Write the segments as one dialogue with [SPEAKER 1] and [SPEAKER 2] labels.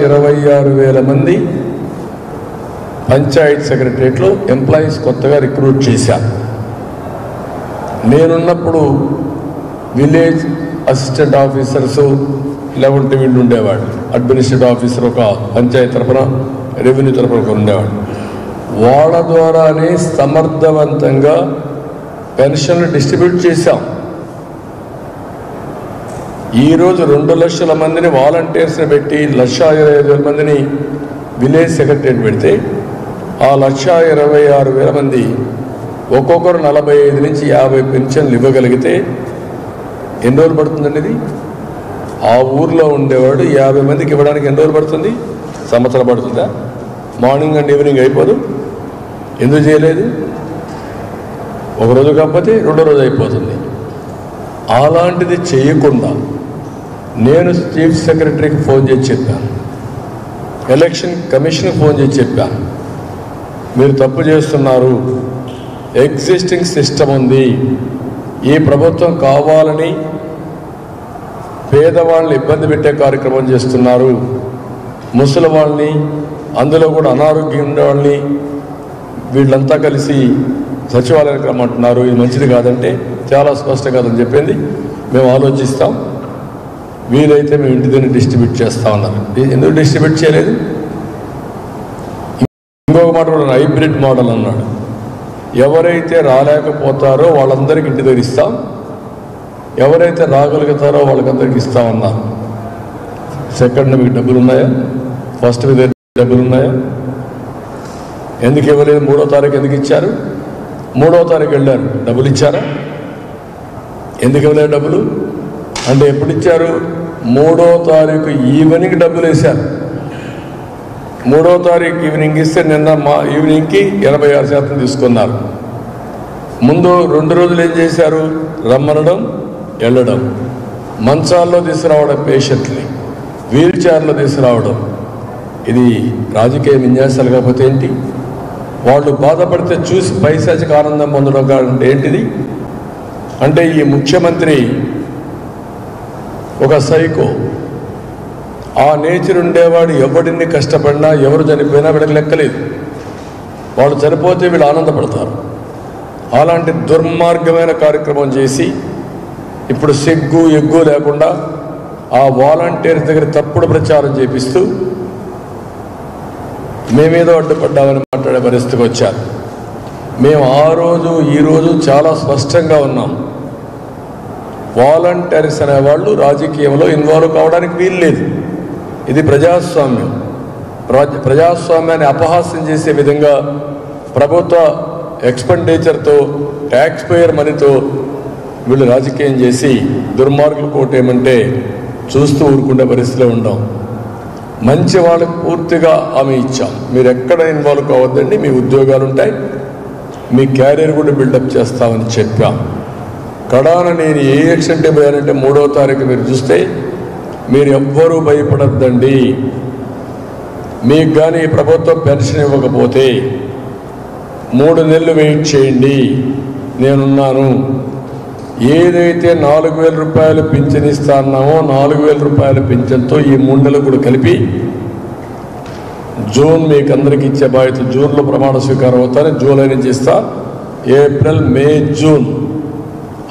[SPEAKER 1] 1,26,000 మంది పంచాయత్ సెక్రటరియట్లో ఎంప్లాయీస్ కొత్తగా రిక్రూట్ చేశారు. నేనున్నప్పుడు విలేజ్ అసిస్టెంట్ ఆఫీసర్సు లేకుంటే వీళ్ళు ఉండేవాడు, అడ్మినిస్ట్రేటివ్ ఆఫీసర్ ఒక పంచాయతీ తరఫున, రెవెన్యూ తరఫున ఒక ఉండేవాడు. వాళ్ళ ద్వారానే సమర్థవంతంగా పెన్షన్లు డిస్ట్రిబ్యూట్ చేశాం. ఈరోజు 2 లక్షల మందిని వాలంటీర్స్ని పెట్టి 1,25,000 మందిని విలేజ్ సెక్రటరియట్ పెడితే ఆ 1,26,000 మంది ఒక్కొక్కరు 45 నుంచి 50 పెన్షన్లు ఇవ్వగలిగితే ఎన్ని రోజులు పడుతుందండి? ఇది ఆ ఊర్లో ఉండేవాడు 50 మందికి ఇవ్వడానికి ఎన్ని రోజులు పడుతుంది? సంవత్సరం పడుతుందా? మార్నింగ్ అండ్ ఈవినింగ్ అయిపోదు. ఎందుకు చేయలేదు? ఒకరోజు కాకపోతే 2వ రోజు అయిపోతుంది. అలాంటిది చేయకుండా నేను చీఫ్ సెక్రటరీకి ఫోన్ చేసి చెప్పాను, ఎలక్షన్ కమిషన్కి ఫోన్ చేసి చెప్పాను, మీరు తప్పు చేస్తున్నారు, ఎగ్జిస్టింగ్ సిస్టమ్ ఉంది, ఈ ప్రభుత్వం కావాలని పేదవాళ్ళని ఇబ్బంది పెట్టే కార్యక్రమం చేస్తున్నారు, ముసలి వాళ్ళని, అందులో కూడా అనారోగ్యం ఉండేవాళ్ళని వీళ్ళంతా కలిసి సచివాలయానికి రమ్మంటున్నారు, ఇది మంచిది కాదంటే చాలా స్పష్టం కాదని చెప్పింది. మేము ఆలోచిస్తాం, వీలైతే మేము ఇంటి దగ్గర డిస్ట్రిబ్యూట్ చేస్తామన్నారు. ఎందుకు డిస్ట్రిబ్యూట్ చేయలేదు? ఇంకొక మాట కూడా హైబ్రిడ్ మోడల్ అన్నాడు. ఎవరైతే రాలేకపోతారో వాళ్ళందరికీ ఇంటి దగ్గర ఇస్తాం, ఎవరైతే రాగలుగుతారో వాళ్ళకందరికి ఇస్తామన్నారు. సెకండ్ మీకు డబ్బులు ఉన్నాయా? ఫస్ట్ మీద డబ్బులు ఉన్నాయా? ఎందుకు ఇవ్వలేదు? 3వ తారీఖు ఎందుకు ఇచ్చారు? 3వ తారీఖు వెళ్ళారు, డబ్బులు ఇచ్చారా? ఎందుకు ఇవ్వలేదు డబ్బులు? అంటే ఎప్పుడు ఇచ్చారు? 3వ తారీఖు ఈవినింగ్ డబ్బులు వేశారు. 3వ తారీఖు ఈవినింగ్ ఇస్తే నిన్న ఈవినింగ్కి 86% తీసుకున్నారు. ముందు 2 రోజులు ఏం చేశారు? రమ్మనడం, వెళ్ళడం, మంచాల్లో తీసుకురావడం, పేషెంట్ని వీల్ చైర్లో తీసుకురావడం. ఇది రాజకీయ విన్యాసాలు కాకపోతే ఏంటి? వాళ్ళు బాధపడితే చూసి పైశాచిక ఆనందం పొందడం కాదంటే ఏంటిది? అంటే ఈ ముఖ్యమంత్రి ఒక సైకో. ఆ నేచర్ ఉండేవాడు ఎవడిని కష్టపడినా, ఎవరు చనిపోయినా వీళ్ళకి లెక్కలేదు. వాళ్ళు చనిపోతే వీళ్ళు ఆనందపడతారు. అలాంటి దుర్మార్గమైన కార్యక్రమం చేసి ఇప్పుడు సిగ్గు ఎగ్గు లేకుండా ఆ వాలంటీర్స్ దగ్గర తప్పుడు ప్రచారం చేపిస్తూ మేమేదో అడ్డుపడ్డామని మాట్లాడే పరిస్థితికి వచ్చారు. మేము ఆ రోజు ఈరోజు చాలా స్పష్టంగా ఉన్నాం. వాలంటీర్స్ అనేవాళ్ళు రాజకీయంలో ఇన్వాల్వ్ కావడానికి వీల్లేదు. ఇది ప్రజాస్వామ్యం. ప్రజాస్వామ్యాన్ని అపహాస్యం చేసే విధంగా ప్రభుత్వ ఎక్స్పెండిచర్తో, ట్యాక్స్ పేయర్ మనీతో వీళ్ళు రాజకీయం చేసి దుర్మార్గులు కోటేయమంటే చూస్తూ ఊరుకునే పరిస్థితిలో ఉండం. మంచి వాళ్ళకి పూర్తిగా హామీ ఇచ్చాం, మీరు ఎక్కడ ఇన్వాల్వ్ కావద్దండి, మీ ఉద్యోగాలు ఉంటాయి, మీ క్యారియర్ కూడా బిల్డప్ చేస్తామని చెప్పాం. కడాన నేను ఏ యాక్సిడెంట్ పోయానంటే 3వ తారీఖు మీరు చూస్తే మీరు ఎవ్వరూ భయపడద్దండి, మీకు కానీ ప్రభుత్వం పెన్షన్ ఇవ్వకపోతే 3 నెలలు వెయిట్ చేయండి, నేనున్నాను. ఏదైతే 4,000 రూపాయలు పింఛన్ ఇస్తా అన్నామో 4,000 రూపాయల పింఛన్తో ఈ 3 నెలలు కూడా కలిపి జూన్ మీకు అందరికి ఇచ్చే బాధ్యత. జూన్లో ప్రమాణ స్వీకారం అవుతాను, జూలై నుంచి ఇస్తా, ఏప్రిల్, మే, జూన్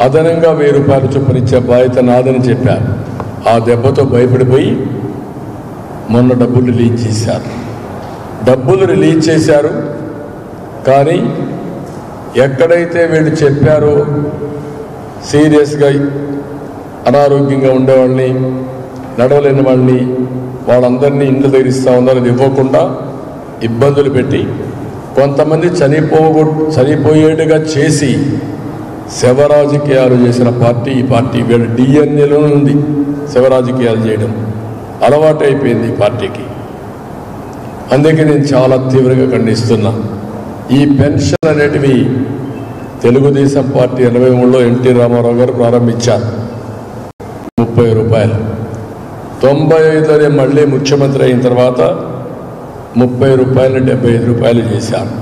[SPEAKER 1] అదనంగా 1,000 రూపాయల చొప్పున ఇచ్చే బాధ్యత నాదని చెప్పారు. ఆ దెబ్బతో భయపడిపోయి మొన్న డబ్బులు రిలీజ్ చేశారు. డబ్బులు రిలీజ్ చేశారు, కానీ ఎక్కడైతే వీళ్ళు చెప్పారో సీరియస్గా అనారోగ్యంగా ఉండేవాళ్ళని, నడవలేని వాళ్ళని, వాళ్ళందరినీ ఇంట్లో దగ్గర ఇస్తూ ఉన్నారు. అది ఇవ్వకుండా ఇబ్బందులు పెట్టి కొంతమంది చనిపోయేట్టుగా చేసి శవ రాజకీయాలు చేసిన పార్టీ ఈ పార్టీ. వీళ్ళ డిఎన్ఏలో ఉంది శవ రాజకీయాలు చేయడం, అలవాటు అయిపోయింది ఈ పార్టీకి. అందుకే నేను చాలా తీవ్రంగా ఖండిస్తున్నా. ఈ పెన్షన్ అనేటివి తెలుగుదేశం పార్టీ 83లో ఎన్టీ రామారావు గారు ప్రారంభించారు, 30 రూపాయలు. 95లోనే మళ్ళీ ముఖ్యమంత్రి అయిన తర్వాత 30 రూపాయలు 75 రూపాయలు చేశారు.